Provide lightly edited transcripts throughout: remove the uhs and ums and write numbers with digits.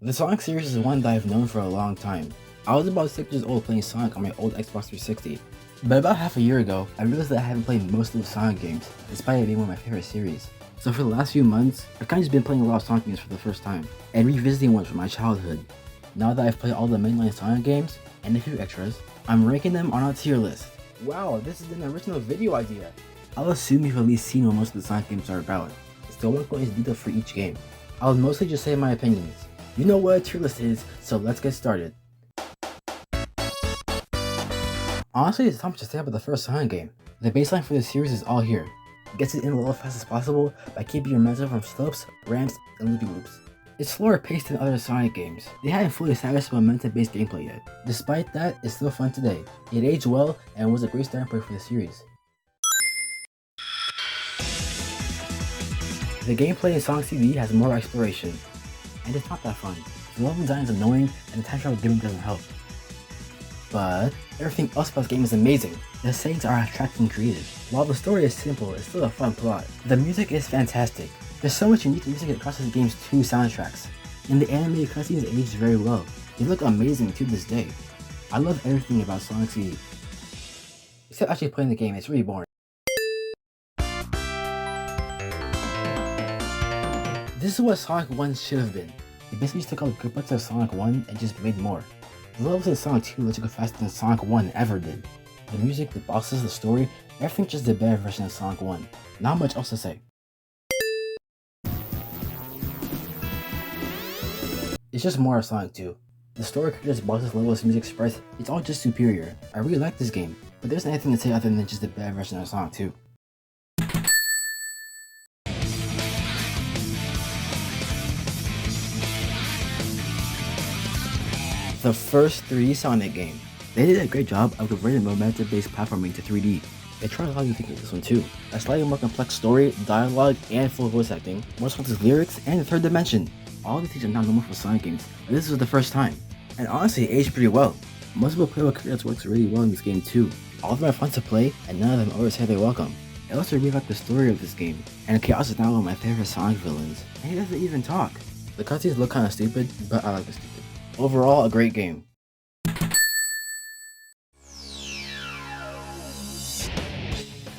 The Sonic series is one that I've known for a long time. I was about 6 years old playing Sonic on my old Xbox 360. But about half a year ago, I realized that I haven't played most of the Sonic games, despite it being one of my favorite series. So for the last few months, I've kind of just been playing a lot of Sonic games for the first time, and revisiting ones from my childhood. Now that I've played all the mainline Sonic games, and a few extras, I'm ranking them on a tier list. Wow, this is an original video idea! I'll assume you've at least seen what most of the Sonic games are about, so I won't go into detail for each game. I'll mostly just say my opinions. You know what a tier list is, so let's get started. Honestly, there's not much to say about the first Sonic game. The baseline for the series is all here. It gets it in a little fast as possible by keeping your momentum from slopes, ramps, and loopy loops. It's slower paced than other Sonic games. They hadn't fully established momentum-based gameplay yet. Despite that, it's still fun today. It aged well and was a great starting point for the series. The gameplay in Sonic CD has more exploration, and it's not that fun. The level design is annoying and the time travel gimmick doesn't help. But everything else about this game is amazing. The settings are attractive and creative. While the story is simple, it's still a fun plot. The music is fantastic. There's so much unique music across the game's 2 soundtracks, and the animated cutscenes aged very well. They look amazing to this day. I love everything about Sonic CD. Except actually playing the game, it's really boring. This is what Sonic 1 should have been. They basically just took all the good parts of Sonic 1 and just made more. The levels in Sonic 2 let you go faster than Sonic 1 ever did. The music, the bosses, the story, everything just a better version of Sonic 1. Not much else to say. It's just more of Sonic 2. The story, characters, bosses, levels, music, sprites, it's all just superior. I really like this game, but there's nothing to say other than just a better version of Sonic 2. The first 3D Sonic game. They did a great job of converting momentum-based platforming to 3D. They tried a lot of new things with this one too. A slightly more complex story, dialogue, and full voice acting, more responsive lyrics, and a third dimension. All these things are not normal for Sonic games, but this was the first time. And honestly, it aged pretty well. Multiple playable characters works really well in this game too. All of them are fun to play, and none of them always say they're welcome. I also really like the story of this game, and Chaos is now one of my favorite Sonic villains, and he doesn't even talk. The cutscenes look kinda stupid, but I like the stupid. Overall, a great game.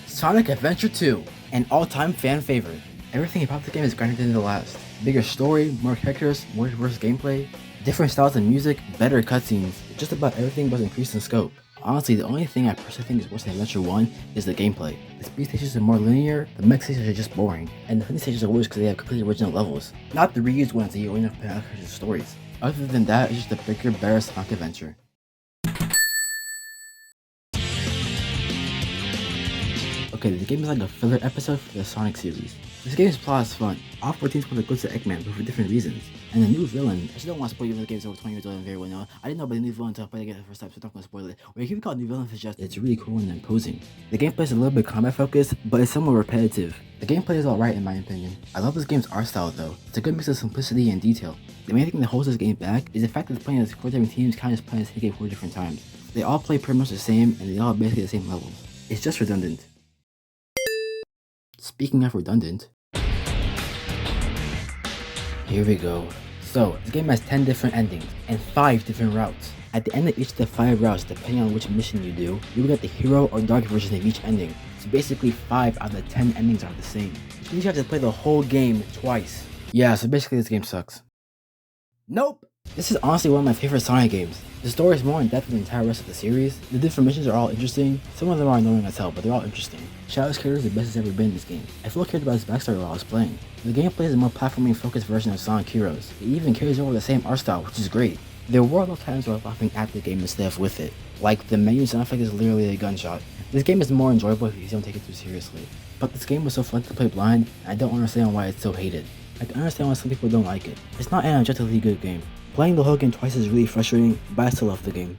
Sonic Adventure 2, an all-time fan favorite. Everything about the game is grander than the last. Bigger story, more characters, more diverse gameplay, different styles of music, better cutscenes. Just about everything was increased in scope. Honestly, the only thing I personally think is worse than Adventure 1 is the gameplay. The speed stations are more linear, the mech stations are just boring, and the funny stations are worse because they have completely original levels, not the reused ones that you only have to play out characters' stories. Other than that, it's just a bigger, better Sonic adventure. Okay, the game is like a filler episode for the Sonic series. This game's plot is fun. All 4 teams want to go to Eggman, but for different reasons. And the new villain, I just don't want to spoil you, the game's over 20 years old and very well known. I didn't know about the new villain until I played it the first time, so I'm not going to spoil it. Or you can call it new villain for just, it's really cool and imposing. The gameplay is a little bit combat focused, but it's somewhat repetitive. The gameplay is alright in my opinion. I love this game's art style though. It's a good mix of simplicity and detail. The main thing that holds this game back is the fact that playing as 4 different teams kind of just playing the same game 4 different times. They all play pretty much the same and they all have basically the same levels. It's just redundant. Speaking of redundant, here we go. So, this game has 10 different endings and 5 different routes. At the end of each of the 5 routes, depending on which mission you do, you will get the hero or dark version of each ending. So basically 5 out of the 10 endings are the same, which means you have to play the whole game twice. Yeah, so basically this game sucks. Nope! This is honestly one of my favorite Sonic games. The story is more in depth than the entire rest of the series. The different missions are all interesting. Some of them are annoying as hell, but they're all interesting. Shadow's character is the best it's ever been in this game. I feel cared about his backstory while I was playing. The gameplay is a more platforming focused version of Sonic Heroes. It even carries over the same art style, which is great. There were a lot of times where I was laughing at the game instead of with it. Like, the menu sound effect is literally a gunshot. This game is more enjoyable if you don't take it too seriously. But this game was so fun to play blind, and I don't understand why it's so hated. I can understand why some people don't like it. It's not an objectively good game. Playing the whole game twice is really frustrating, but I still love the game.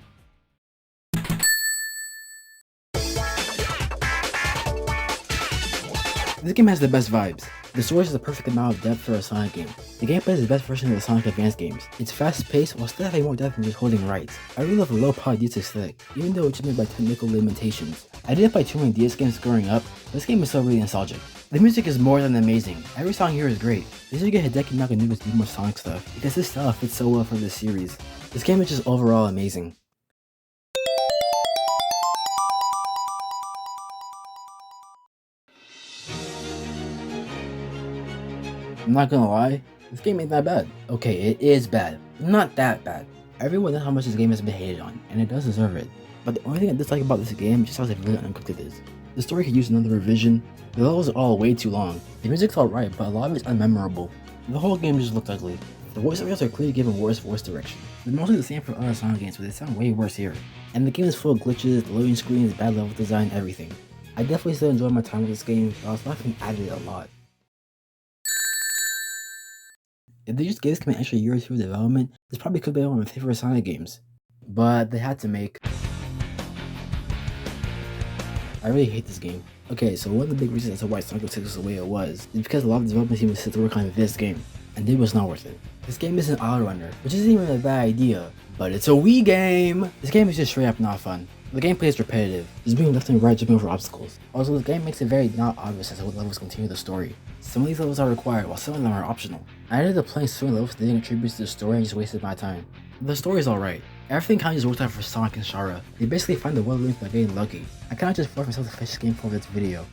This game has the best vibes. The story is the perfect amount of depth for a Sonic game. The gameplay is the best version of the Sonic Advance games. It's fast paced while still having more depth than just holding rights. I really love the low poly DS aesthetic, even though it's made by technical limitations. I didn't play too many DS games growing up, but this game is still really nostalgic. The music is more than amazing. Every song here is great. They should get Hideki Nakanuga to do more Sonic stuff, because his style fits so well for this series. This game is just overall amazing. I'm not gonna lie, this game ain't that bad. Okay, it is bad, but not that bad. Everyone knows how much this game has been hated on, and it does deserve it. But the only thing I dislike about this game is just how severely uncooked it is. The story could use another revision. The levels are all way too long. The music's alright, but a lot of it's unmemorable. The whole game just looked ugly. The voice actors are clearly given worse voice direction. They're mostly the same for other Sonic games, but they sound way worse here. And the game is full of glitches, loading screens, bad level design, everything. I definitely still enjoy my time with this game, but I was laughing at it a lot. If they just gave this game an extra year or two of development, this probably could be one of my favorite Sonic games. But they had to make. I really hate this game. Okay, so one of the big reasons as to why Sonic 06 was the way it was is because a lot of the development team was set to work on this game, and it was not worth it. This game is an auto runner, which isn't even a bad idea, but it's a Wii game! This game is just straight up not fun. The gameplay is repetitive, just being left and right jumping over obstacles. Also, the game makes it very not obvious as to what levels continue the story. Some of these levels are required, while some of them are optional. I ended up playing certain levels that didn't contribute to the story and just wasted my time. The story is alright. Everything kinda just worked out for Sonic and Shara. They basically find the world limit by getting lucky. I kinda just forced myself to finish this game for this video.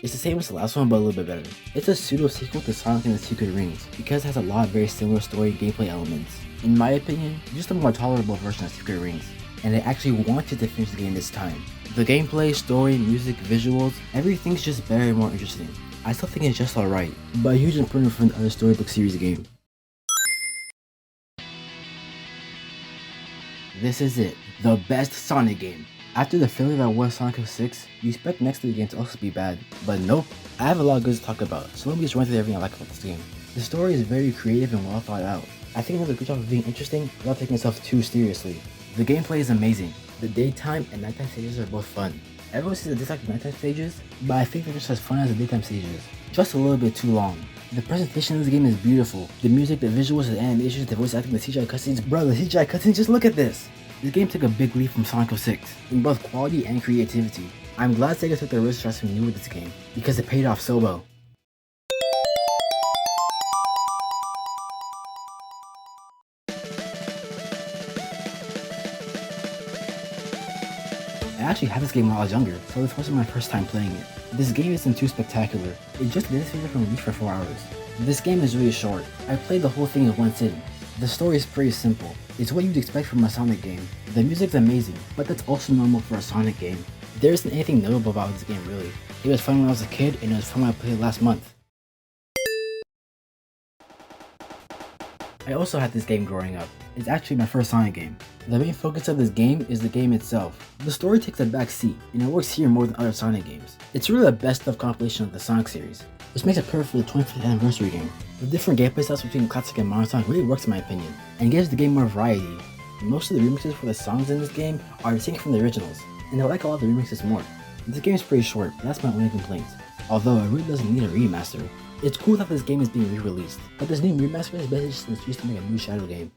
It's the same as the last one, but a little bit better. It's a pseudo-sequel to Sonic and the Secret Rings, because it has a lot of very similar story and gameplay elements. In my opinion, it's just a more tolerable version of Secret Rings, and they actually wanted to finish the game this time. The gameplay, story, music, visuals, everything's just better and more interesting. I still think it's just alright, but a huge improvement from the other storybook series game. This is it, the best Sonic game. After the failure that was Sonic 06, you expect the next three games to also be bad, but nope. I have a lot of good to talk about, so let me just run through everything I like about this game. The story is very creative and well thought out. I think it does a good job of being interesting without taking itself too seriously. The gameplay is amazing. The daytime and nighttime stages are both fun. Everyone says that dislike the nighttime stages, but I think they're just as fun as the daytime stages. Just a little bit too long. The presentation of this game is beautiful. The music, the visuals, the animations, the voice acting, the CGI cutscenes. Bro, the CGI cutscenes, just look at this! This game took a big leap from Sonic 06 in both quality and creativity. I'm glad Sega took the risk to try something new with this game, because it paid off so well. I actually had this game when I was younger, so this wasn't my first time playing it. This game isn't too spectacular, it just did this from release for 4 hours. This game is really short. I played the whole thing in one sitting. The story is pretty simple. It's what you'd expect from a Sonic game. The music's amazing, but that's also normal for a Sonic game. There isn't anything notable about this game really. It was fun when I was a kid, and it was fun when I played it last month. I also had this game growing up. It's actually my first Sonic game. The main focus of this game is the game itself. The story takes a back seat, and it works here more than other Sonic games. It's really the best of compilation of the Sonic series, which makes it perfect for the 25th anniversary game. The different gameplay styles between classic and modern Sonic really works in my opinion, and gives the game more variety. Most of the remixes for the songs in this game are taken from the originals, and I like a lot of the remixes more. This game is pretty short, but that's my only complaint. Although it really doesn't need a remaster. It's cool that this game is being re-released, but this new remaster is basically just an excuse to make a new Shadow game.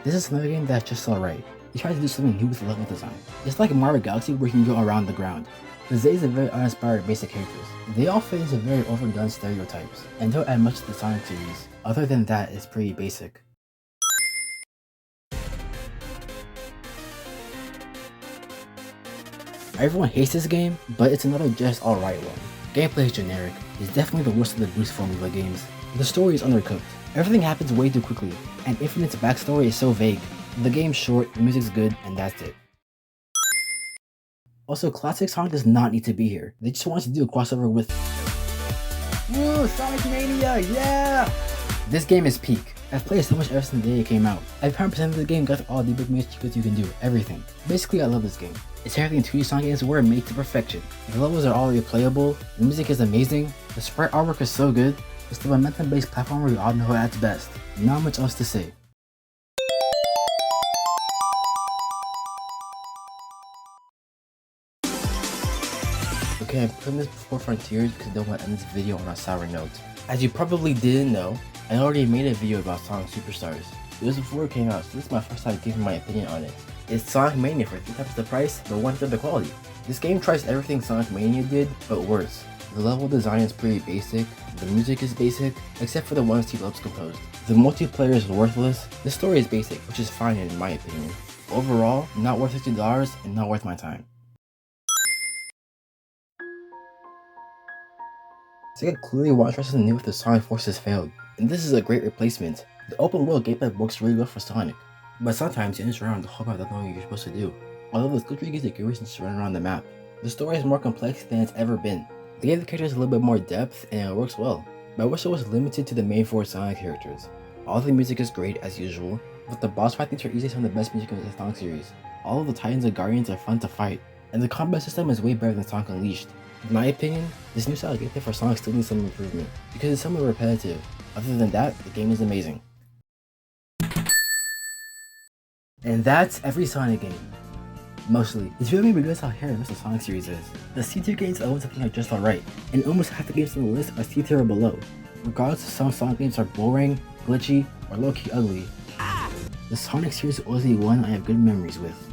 This is another game that's just alright. They tried to do something new with the level design. It's like Mario Galaxy where you can go around the ground. The Zays are very uninspired basic characters. They all fit into very overdone stereotypes, and don't add much to the Sonic series. Other than that, it's pretty basic. Everyone hates this game, but it's another just alright one. Gameplay is generic. It's definitely the worst of the Boost formula games. The story is undercooked. Everything happens way too quickly, and Infinite's backstory is so vague. The game's short, the music's good, and that's it. Also, Classic Sonic does not need to be here. They just wanted to do a crossover with Woo! Sonic Mania! Yeah! This game is peak. I've played so much ever since the day it came out. I've 100% the game, got all the big secrets you can do, everything. Basically, I love this game. It's everything 2D Sonic games were made to perfection. The levels are all replayable, the music is amazing, the sprite artwork is so good, it's the momentum-based platformer we all know at its best. Not much else to say. Okay, I'm putting this before Frontiers because I don't want to end this video on a sour note. As you probably didn't know, I already made a video about Sonic Superstars. It was before it came out, so this is my first time giving my opinion on it. It's Sonic Mania for 3 times the price, but 1/3 the quality. This game tries everything Sonic Mania did, but worse. The level design is pretty basic, the music is basic, except for the ones T Lopes composed. The multiplayer is worthless, the story is basic, which is fine in my opinion. Overall, not worth $60 and not worth my time. Sega clearly wanted to try something new if the Sonic Forces failed, and this is a great replacement. The open world gameplay works really well for Sonic, but sometimes you enter around the whole map without knowing what you're supposed to do. Although the glitch gives you good reasons to run around the map, the story is more complex than it's ever been. They gave the characters a little bit more depth and it works well, but I wish it was limited to the main 4 Sonic characters. All the music is great as usual, but the boss fights are easily some of the best music in the Sonic series. All of the Titans and Guardians are fun to fight, and the combat system is way better than Sonic Unleashed. In my opinion, this new style of gameplay for Sonic still needs some improvement, because it's somewhat repetitive. Other than that, the game is amazing. And that's every Sonic game. Mostly. It's really weird how hair the rest of the Sonic series is. The C-tier games always think are just alright, and almost half the games on the list are C-tier or below. Regardless if some Sonic games are boring, glitchy, or low-key ugly, the Sonic series is always the one I have good memories with.